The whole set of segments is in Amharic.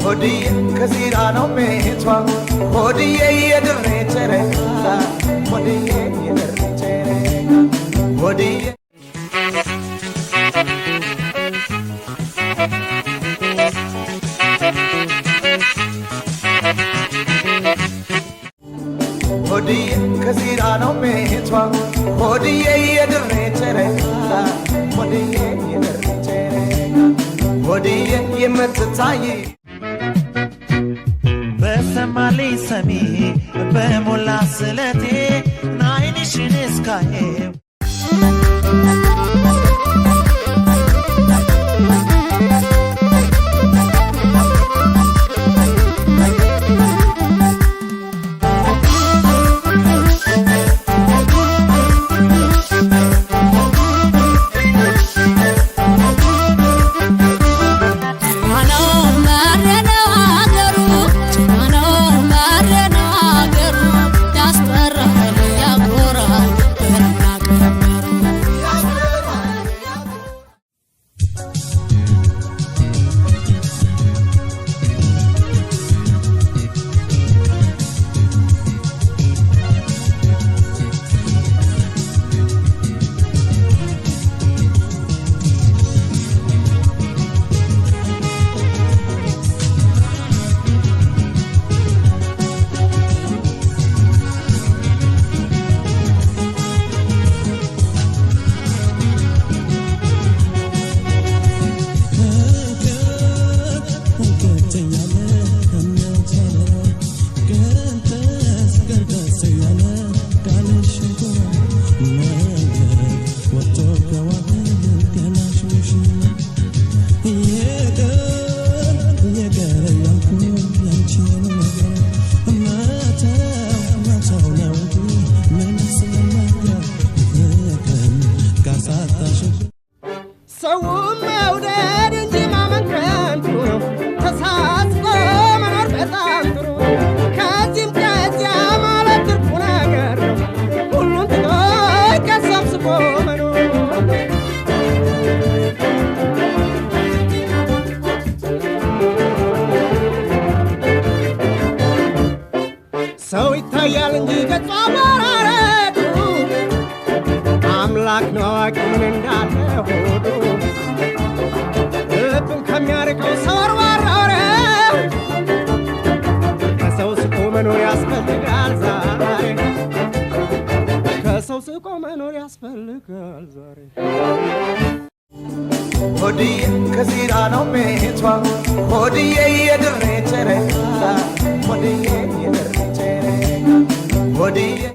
Hodiye kasira no metwa hodiye yedre chereka hodiye yedre chereka hodiye hodiye kasira no metwa hodiye yedre chereka hodiye yedre chereka hodiye yematsayi በሰማልኝ ሰሚ በሞላ ስለቴ ናይንሽን እስካዬ Hodiye kasira no metwa hodiye yedre chereka hodiye yedre chereka hodiye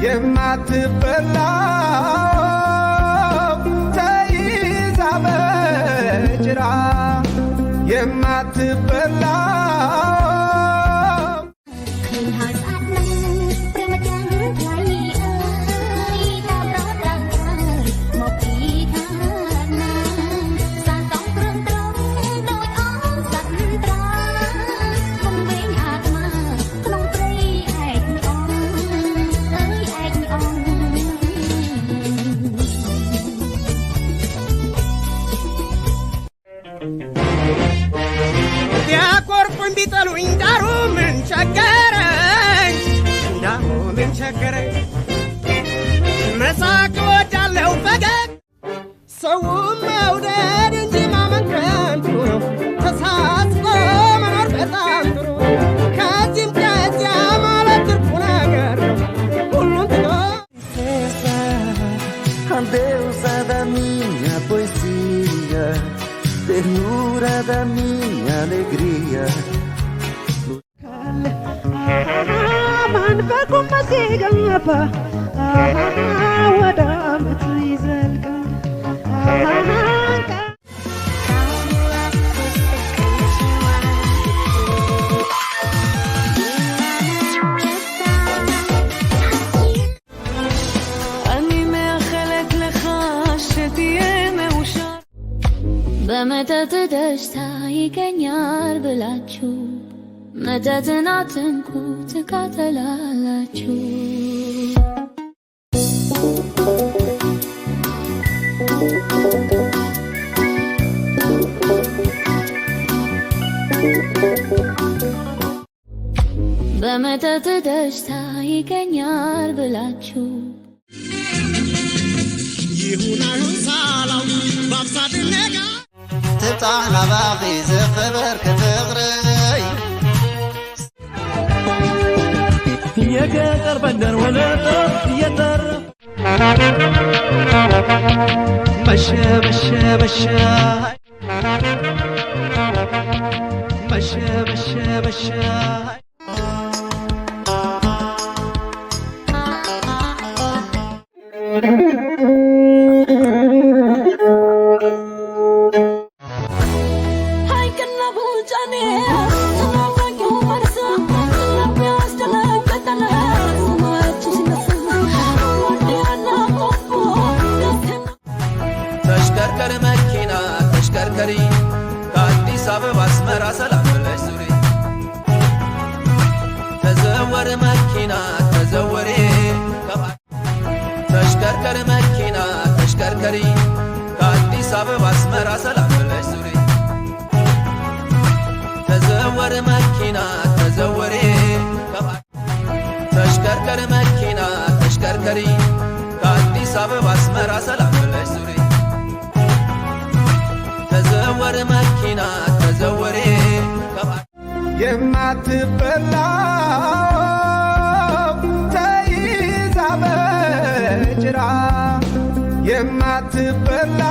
የማትበላ ተይዛ በጭራ የማትበላ ቢጠሉኝ ዳሩ ምን ቸገረኝ ዳሩ ምን ቸገረኝ መሳቅ ወዳለው ፈገግ ሰውም መውደድ እንጂ ማመን ከንቱ ነው ተሳስቶ መኖር በጣም ጥሩ ከዚህም ከዚያ ማለት ትርፉ ነገር ነው ሁሉን ትቶ Deusa da minha poesia, ternura da minha alegria. መንፈቁም ሲገባ ወደ ዓመት ይዘልቃል ይገኛል ብላችሁ መተትን አትንኩ ትቃጠላላችሁ። በመተት ደስታ ይገኛል ብላችሁ ይሁናዩን ሳላው ባብሳድ ነጋ تبطعنا باقي زخبر كفغري يقدر بندر ولا يقدر مشى مشى مشى مشى مشى مشى ተሽከርከር መኪና ተሽከርከሪ ከአዲስ አበባ አስመራ ሰላም ብለሽ ዙሪ ተዘወር መኪና ተዘወሬ ተሽከርከር መኪና ተሽከርከሪ ከአዲስ አበባ አስመራ ሰላም ብለሽ ዙሪ ተዘወር መኪና ተዘወሬ ተሽከርከር መኪና ተሽከርከሪ ከአዲስ አበባ አስመራ ሰላም ብለሽ ዙሪ ተዘወር መኪና ተዘወሬ የማትበላ ተይዛ በጅራ የማትበላ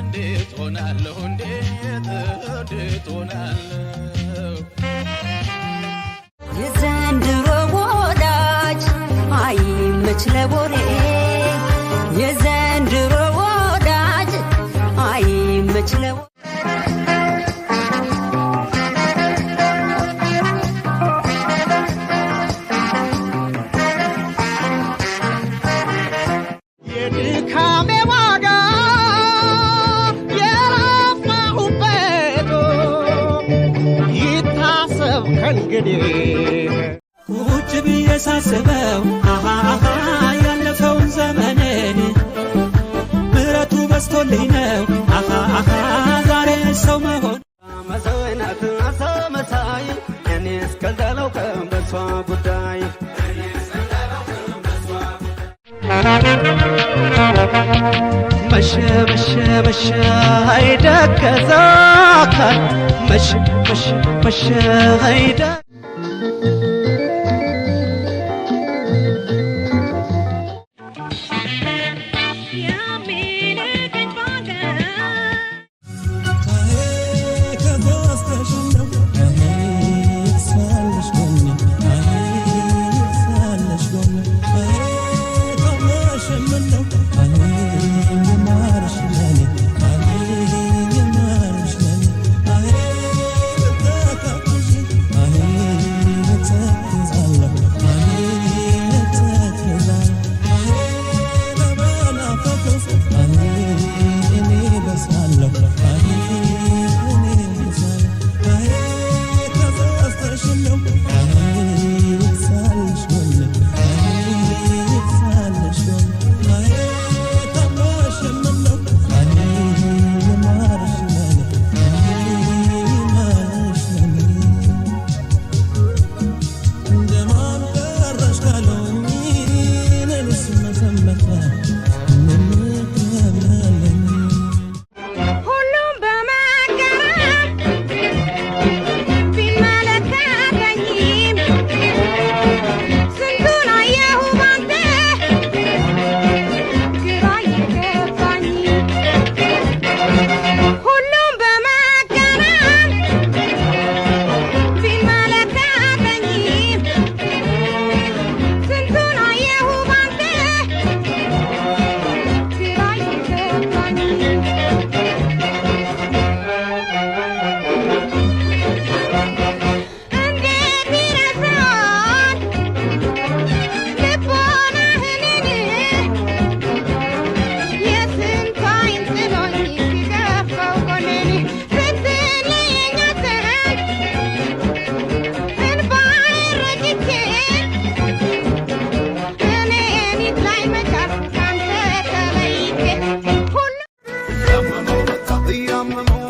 እንዴት ሆናለሁ እንዴት ሆናለሁ የዘንድሮ ወዳጅ አይመች ለቦሬ የዘንድሮ ወዳጅ አይመች ለቦሬ የድካሜ ዋጋ የለፋሁበት ይታሰብ ከእንግዲህ ቁጭ ብዬ ሳስበው ያለፈውን ዘመኔን ምሕረቱ በስቶልኝ ነው ዛሬ ሰው መሆን መሰወይናት አሳመሳይ እኔ እስከዛለው ከበሷ ጉዳይ መሸ መሸ መሸ አይደከዛካል መሸ መሸ መሸ አይደ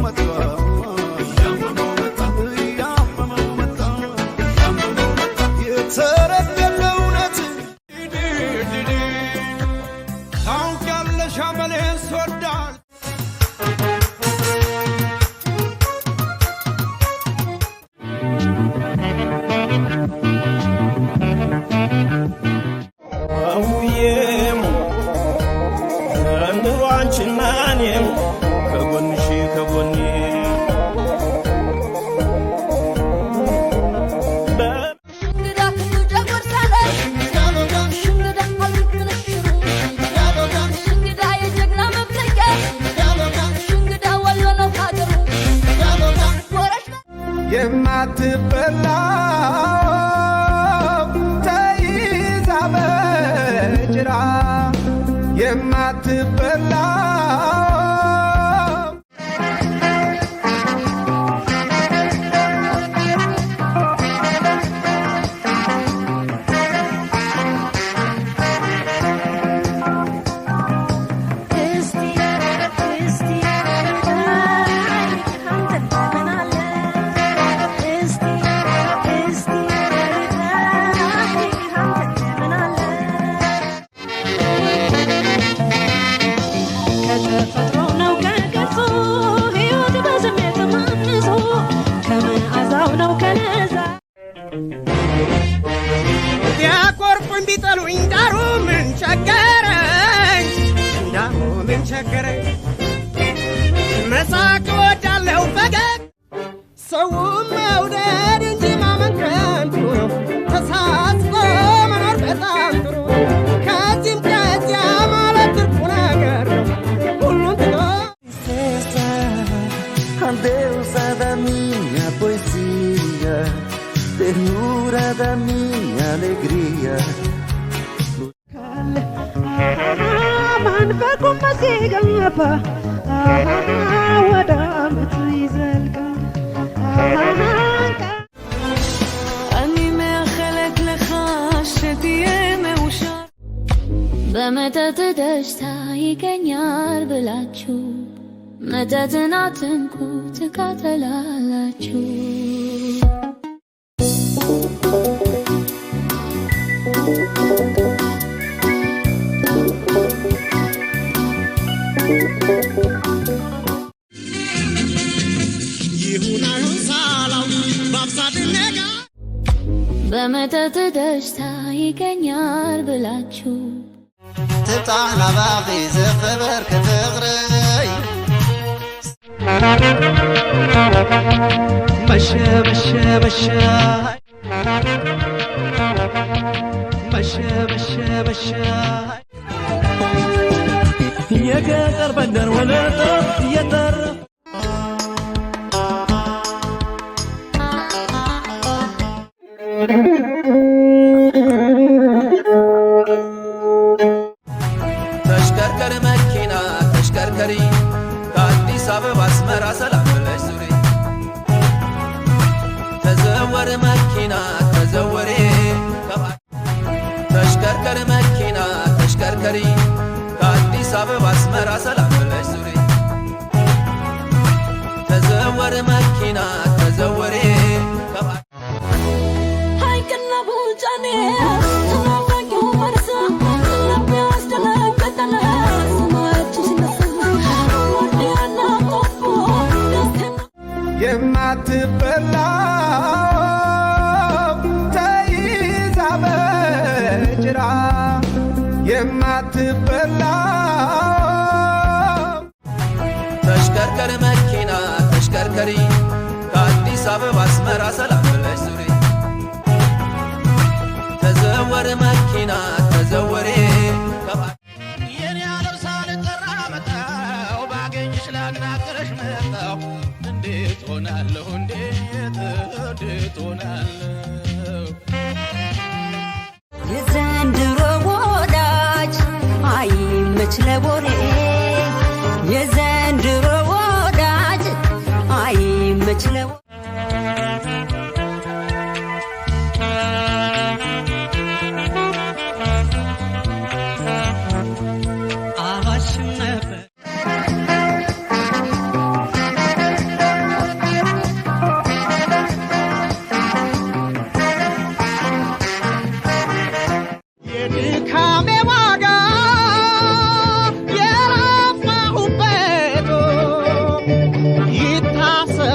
መጣ እያመመው መጣ እያመመው መጣ የተረገለ እውነት ታውቂያለሽ አመሌን ስወዳል የማትበላ ተይዛ በጅራ የማትበላ ቢያኮርፉኝ ቢጠሉኝ ዳሩ ምን ቸገረኝ ዳሩ ምን ቸገረኝ መሳቅ እወዳለሁ ፈገግ ሰውም መውደድ እንጂ ማመን ከንቱ ነው ተሳስቶ መኖር በጣም ጥሩ ከዚህም ከዚያ ማለት ትርፉ ነገር ነው ሁሉን ትቶ Deusa da minha poesia, ternura da minha alegria. መንፈቁም ሲገባ ወደ ዓመቱ ይዘልቃል אני מאחלת לך שתהיה מאושר በመጠጥ ደስታ ይገኛል ብላችሁ መጠጥን አትንኩ ትቃጠላላችሁ በመጠጥ ደስታ ይገኛል ብላችሁ ትጣና ባኺ ዝኽበር ክፍቕረይ መሸ መሸ መሸ መሸ መሸ መሸ የገጠር መንደር ወለጠ የጠራ ተሽከርከር መኪና ተሽከርከሪ ከአዲስ አበባ አስመራ ሰላም ብለሽ ዙሪ ተዘወር መኪና ተዘወሬ ተሽከርከር መኪና ተሽከርከሪ ከአዲስ አበባ አስመራ ሰላም ብለሽ ዙሪ ተዘወር መኪና ተዘወሬ ሀይቅና ቡጫኔ ተናፋቂው መርሳ ልብ ያስደነገጠለ ስማችሁ ሲነሳ ወዲያና ቆቦ ደስትና የማትበላ ተይዛ በጅራ የማትበላ ተሽከርከር መኪና ተሽከርከሪ ከአዲስ አበባ አስመራ ሰላም ብለሽ ዙሪ ተዘወር መኪና ተዘወሬ የኔ ዓለም ሳልጠራ መጣሁ ባገኝሽ ላናገረሽ መጣሁ እንዴት ሆናለሁ እንዴት ሆናለሁ የዘንድሮ ወዳጅ አይመች ለወሬ የዘንድሮ ወዳጅ አይመች ለወሬ አዋሽም ነበር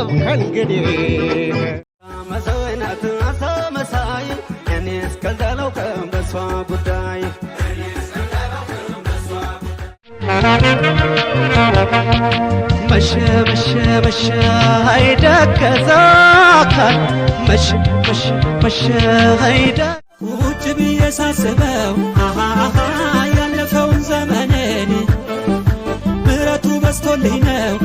አሰብ ከእንግዲህ መሰወይናት አሰመሳይ እኔ እስከዛለው በሷ ጉዳይ መሸ መሸ መሸ አይደከዛካል መሸ መሸ መሸ አይደ ቁጭ ብዬ ሳስበው ያለፈውን ዘመኔን ምሕረቱ በስቶልኝ ነው